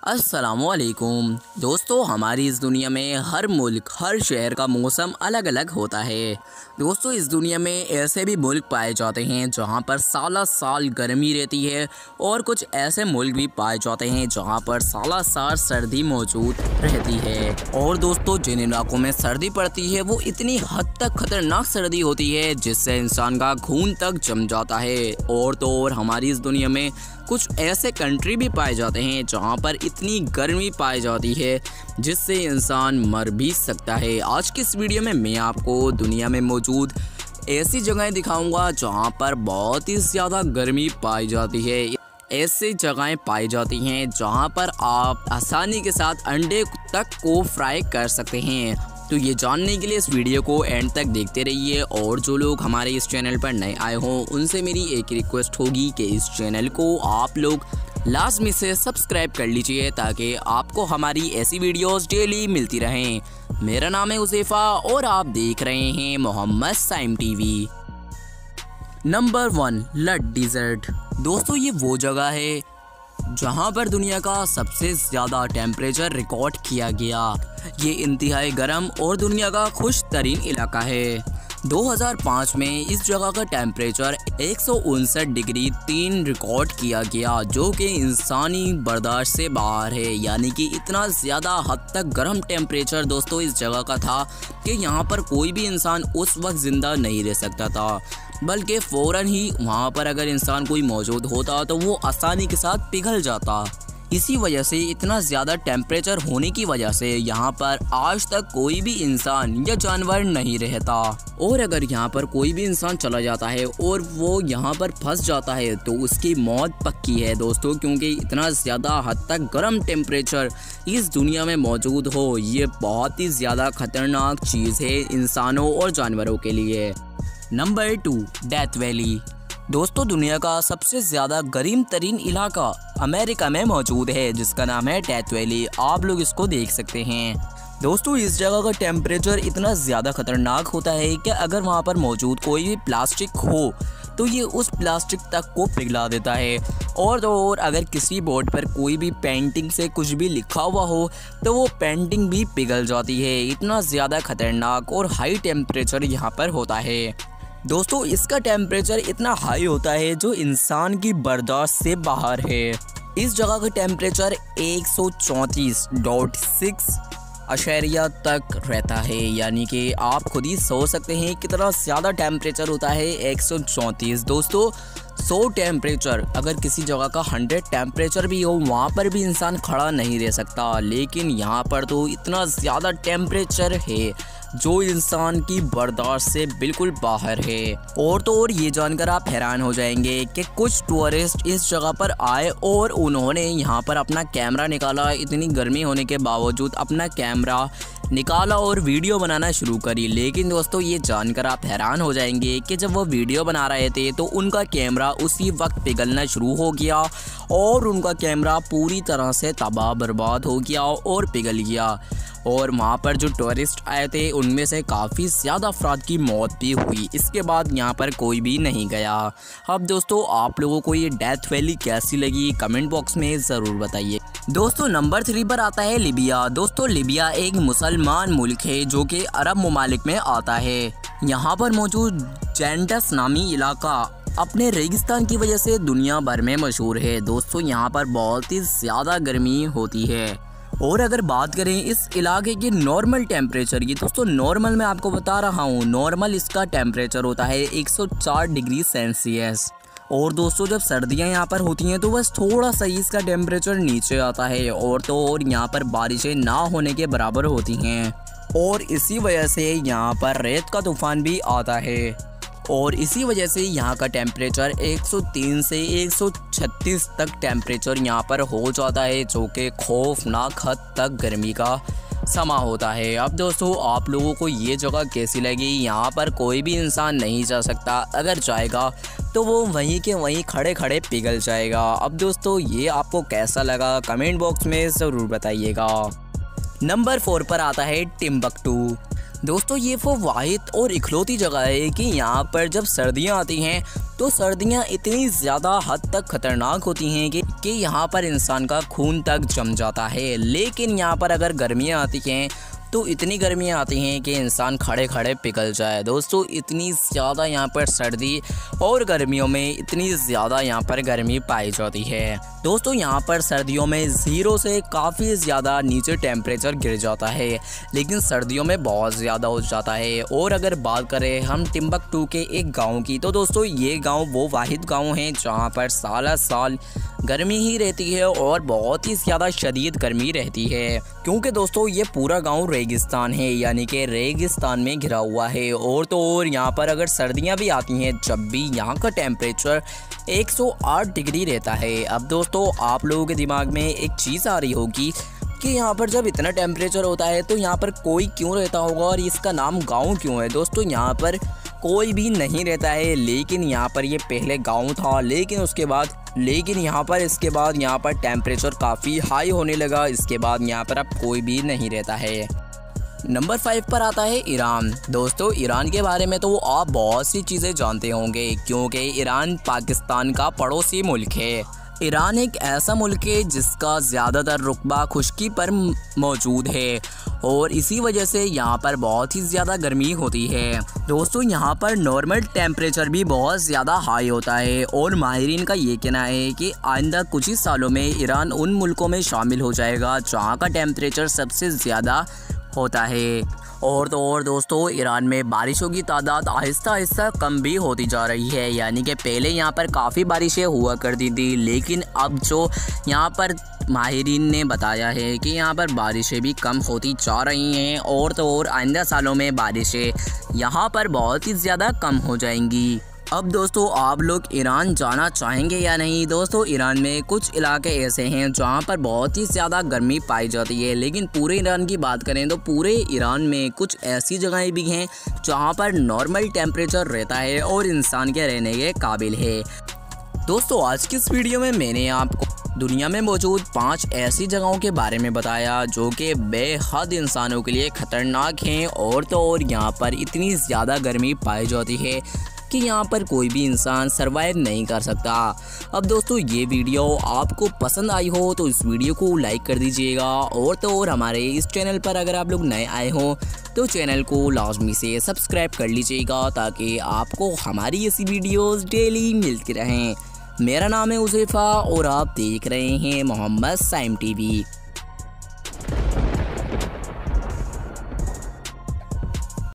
अस्सलामुअलैकुम दोस्तों, हमारी इस दुनिया में हर मुल्क हर शहर का मौसम अलग अलग होता है। दोस्तों, इस दुनिया में ऐसे भी मुल्क पाए जाते हैं जहां पर साला साल गर्मी रहती है और कुछ ऐसे मुल्क भी पाए जाते हैं जहां पर साला साल सर्दी मौजूद रहती है। और दोस्तों, जिन इलाकों में सर्दी पड़ती है वो इतनी हद तक खतरनाक सर्दी होती है जिससे इंसान का खून तक जम जाता है। और तो और हमारी इस दुनिया में कुछ ऐसे कंट्री भी पाए जाते हैं जहां पर इतनी गर्मी पाई जाती है जिससे इंसान मर भी सकता है। आज की इस वीडियो में मैं आपको दुनिया में मौजूद ऐसी जगहें दिखाऊंगा जहां पर बहुत ही ज़्यादा गर्मी पाई जाती है। ऐसी जगहें पाई जाती हैं जहां पर आप आसानी के साथ अंडे तक को फ्राई कर सकते हैं। तो ये जानने के लिए इस वीडियो को एंड तक देखते रहिए। और जो लोग हमारे इस चैनल पर नए आए हों उनसे मेरी एक रिक्वेस्ट होगी कि इस चैनल को आप लोग लाजमी से सब्सक्राइब कर लीजिए ताकि आपको हमारी ऐसी वीडियोस डेली मिलती रहें। मेरा नाम है उज़ैफ़ा और आप देख रहे हैं मोहम्मद साइम टीवी। नंबर 1, लड डिज़र्ट। दोस्तों, ये वो जगह है जहां पर दुनिया का सबसे ज़्यादा टेम्परेचर रिकॉर्ड किया गया। ये इंतहाई गर्म और दुनिया का खुश तरीन इलाका है। 2005 में इस जगह का टेम्परेचर 159 डिग्री 3 रिकॉर्ड किया गया जो कि इंसानी बर्दाश्त से बाहर है। यानी कि इतना ज़्यादा हद तक गर्म टेम्परेचर दोस्तों इस जगह का था कि यहाँ पर कोई भी इंसान उस वक्त ज़िंदा नहीं रह सकता था, बल्कि फ़ौरन ही वहाँ पर अगर इंसान कोई मौजूद होता तो वो आसानी के साथ पिघल जाता। इसी वजह से इतना ज़्यादा टेम्परेचर होने की वजह से यहाँ पर आज तक कोई भी इंसान या जानवर नहीं रहता। और अगर यहाँ पर कोई भी इंसान चला जाता है और वो यहाँ पर फंस जाता है तो उसकी मौत पक्की है दोस्तों, क्योंकि इतना ज़्यादा हद तक गर्म टेम्परेचर इस दुनिया में मौजूद हो ये बहुत ही ज़्यादा ख़तरनाक चीज़ है इंसानों और जानवरों के लिए। Number 2, death valley. दोस्तों, दुनिया का सबसे ज़्यादा गर्म तरीन इलाका अमेरिका में मौजूद है जिसका नाम है डेथ वैली। आप लोग इसको देख सकते हैं। दोस्तों, इस जगह का टेम्परेचर इतना ज़्यादा ख़तरनाक होता है कि अगर वहाँ पर मौजूद कोई भी प्लास्टिक हो तो ये उस प्लास्टिक तक को पिघला देता है। और तो और अगर किसी बोर्ड पर कोई भी पेंटिंग से कुछ भी लिखा हुआ हो तो वो पेंटिंग भी पिघल जाती है। इतना ज़्यादा ख़तरनाक और हाई टेम्परेचर यहाँ पर होता है। दोस्तों, इसका टेम्परेचर इतना हाई होता है जो इंसान की बर्दाश्त से बाहर है। इस जगह का टेम्परेचर 134.6 अशरिया तक रहता है। यानी कि आप खुद ही सोच सकते हैं कितना ज़्यादा टेम्परेचर होता है 134। दोस्तों, 100 टेम्परेचर अगर किसी जगह का 100 टेम्परेचर भी हो वहाँ पर भी इंसान खड़ा नहीं रह सकता, लेकिन यहाँ पर तो इतना ज़्यादा टेम्परेचर है जो इंसान की बर्दाश्त से बिल्कुल बाहर है। और तो और ये जानकर आप हैरान हो जाएंगे कि कुछ टूरिस्ट इस जगह पर आए और उन्होंने यहाँ पर अपना कैमरा निकाला। इतनी गर्मी होने के बावजूद अपना कैमरा निकाला और वीडियो बनाना शुरू करी। लेकिन दोस्तों, ये जानकर आप हैरान हो जाएंगे कि जब वो वीडियो बना रहे थे तो उनका कैमरा उसी वक्त पिघलना शुरू हो गया और उनका कैमरा पूरी तरह से तबाह बर्बाद हो गया और पिघल गया। और वहाँ पर जो टूरिस्ट आए थे उनमें से काफ़ी ज़्यादा अफराद की मौत भी हुई। इसके बाद यहाँ पर कोई भी नहीं गया। अब दोस्तों, आप लोगों को ये डेथ वैली कैसी लगी कमेंट बॉक्स में ज़रूर बताइए। दोस्तों, नंबर 3 पर आता है लिबिया। दोस्तों, लिबिया एक मुसलमान मुल्क है जो कि अरब ममालिक में आता है। यहाँ पर मौजूद जेंटस नामी इलाका अपने रेगिस्तान की वजह से दुनिया भर में मशहूर है। दोस्तों, यहाँ पर बहुत ही ज़्यादा गर्मी होती है। और अगर बात करें इस इलाके के नॉर्मल टेम्परेचर की, दोस्तों नॉर्मल मैं आपको बता रहा हूँ, नॉर्मल इसका टेम्परेचर होता है 104 डिग्री सेल्सियस। और दोस्तों, जब सर्दियाँ यहाँ पर होती हैं तो बस थोड़ा सा इसका टेम्परेचर नीचे आता है। और तो और यहाँ पर बारिशें ना होने के बराबर होती हैं और इसी वजह से यहाँ पर रेत का तूफान भी आता है। और इसी वजह से यहाँ का टेम्परेचर 103 से 136 तक टेम्परेचर यहाँ पर हो जाता है जो कि खौफनाक हद तक गर्मी का समा होता है। अब दोस्तों, आप लोगों को ये जगह कैसी लगी? यहाँ पर कोई भी इंसान नहीं जा सकता, अगर जाएगा तो वो वहीं के वहीं खड़े खड़े पिघल जाएगा। अब दोस्तों, ये आपको कैसा लगा कमेंट बॉक्स में ज़रूर बताइएगा। नंबर 4 पर आता है टिम्बकटू। दोस्तों, ये वो वाहिद और इकलौती जगह है कि यहाँ पर जब सर्दियाँ आती हैं तो सर्दियां इतनी ज़्यादा हद तक खतरनाक होती हैं कि यहाँ पर इंसान का खून तक जम जाता है। लेकिन यहाँ पर अगर गर्मियाँ आती हैं तो इतनी गर्मियाँ आती हैं कि इंसान खड़े खड़े पिघल जाए। दोस्तों इतनी ज़्यादा यहाँ पर सर्दी और गर्मियों में इतनी ज़्यादा यहाँ पर गर्मी पाई जाती है। दोस्तों यहाँ पर सर्दियों में 0 से काफ़ी ज़्यादा नीचे टेम्परेचर गिर जाता है, लेकिन सर्दियों में बहुत ज़्यादा हो जाता है। और अगर बात करें हम टिम्बकटू के एक गाँव की, तो दोस्तों ये गाँव वो वाहिद गाँव है जहाँ पर साल साल गर्मी ही रहती है और बहुत ही ज़्यादा शदीद गर्मी रहती है, क्योंकि दोस्तों ये पूरा गांव रेगिस्तान है, यानी कि रेगिस्तान में घिरा हुआ है। और तो और यहाँ पर अगर सर्दियाँ भी आती हैं जब भी यहाँ का टेम्परेचर 108 डिग्री रहता है। अब दोस्तों आप लोगों के दिमाग में एक चीज़ आ रही होगी कि यहाँ पर जब इतना टेम्परेचर होता है तो यहाँ पर कोई क्यों रहता होगा और इसका नाम गाँव क्यों है। दोस्तों यहाँ पर कोई भी नहीं रहता है, लेकिन यहाँ पर ये पहले गांव था, लेकिन यहाँ पर इसके बाद यहाँ पर टेम्परेचर काफ़ी हाई होने लगा। इसके बाद यहाँ पर अब कोई भी नहीं रहता है। नंबर 5 पर आता है ईरान। दोस्तों ईरान के बारे में तो आप बहुत सी चीज़ें जानते होंगे, क्योंकि ईरान पाकिस्तान का पड़ोसी मुल्क है। ईरान एक ऐसा मुल्क है जिसका ज़्यादातर रुकबा खुश्की पर मौजूद है और इसी वजह से यहाँ पर बहुत ही ज़्यादा गर्मी होती है। दोस्तों यहाँ पर नॉर्मल टेम्परेचर भी बहुत ज़्यादा हाई होता है और माहिरीन का ये कहना है कि आइंदा कुछ ही सालों में ईरान उन मुल्कों में शामिल हो जाएगा जहाँ का टेम्परेचर सबसे ज़्यादा होता है। और तो और दोस्तों ईरान में बारिशों की तादाद आहिस्ता आहिस्ता कम भी होती जा रही है, यानी कि पहले यहाँ पर काफ़ी बारिशें हुआ करती थी, लेकिन अब जो यहाँ पर माहिरीन ने बताया है कि यहाँ पर बारिशें भी कम होती जा रही हैं और तो और आइंदा सालों में बारिशें यहाँ पर बहुत ही ज़्यादा कम हो जाएंगी। अब दोस्तों आप लोग ईरान जाना चाहेंगे या नहीं। दोस्तों ईरान में कुछ इलाके ऐसे हैं जहाँ पर बहुत ही ज़्यादा गर्मी पाई जाती है, लेकिन पूरे ईरान की बात करें तो पूरे ईरान में कुछ ऐसी जगहें भी हैं जहाँ पर नॉर्मल टेम्परेचर रहता है और इंसान के रहने के काबिल है। दोस्तों आज की इस वीडियो में मैंने आपको दुनिया में मौजूद 5 ऐसी जगहों के बारे में बताया जो कि बेहद इंसानों के लिए ख़तरनाक हैं और तो और यहाँ पर इतनी ज़्यादा गर्मी पाई जाती है कि यहाँ पर कोई भी इंसान सरवाइव नहीं कर सकता। अब दोस्तों ये वीडियो आपको पसंद आई हो तो इस वीडियो को लाइक कर दीजिएगा और तो और हमारे इस चैनल पर अगर आप लोग नए आए हो तो चैनल को लाजमी से सब्सक्राइब कर लीजिएगा ताकि आपको हमारी ऐसी वीडियोस डेली मिलती रहें। मेरा नाम है उज़ैफ़ा और आप देख रहे हैं मोहम्मद साइम टीवी।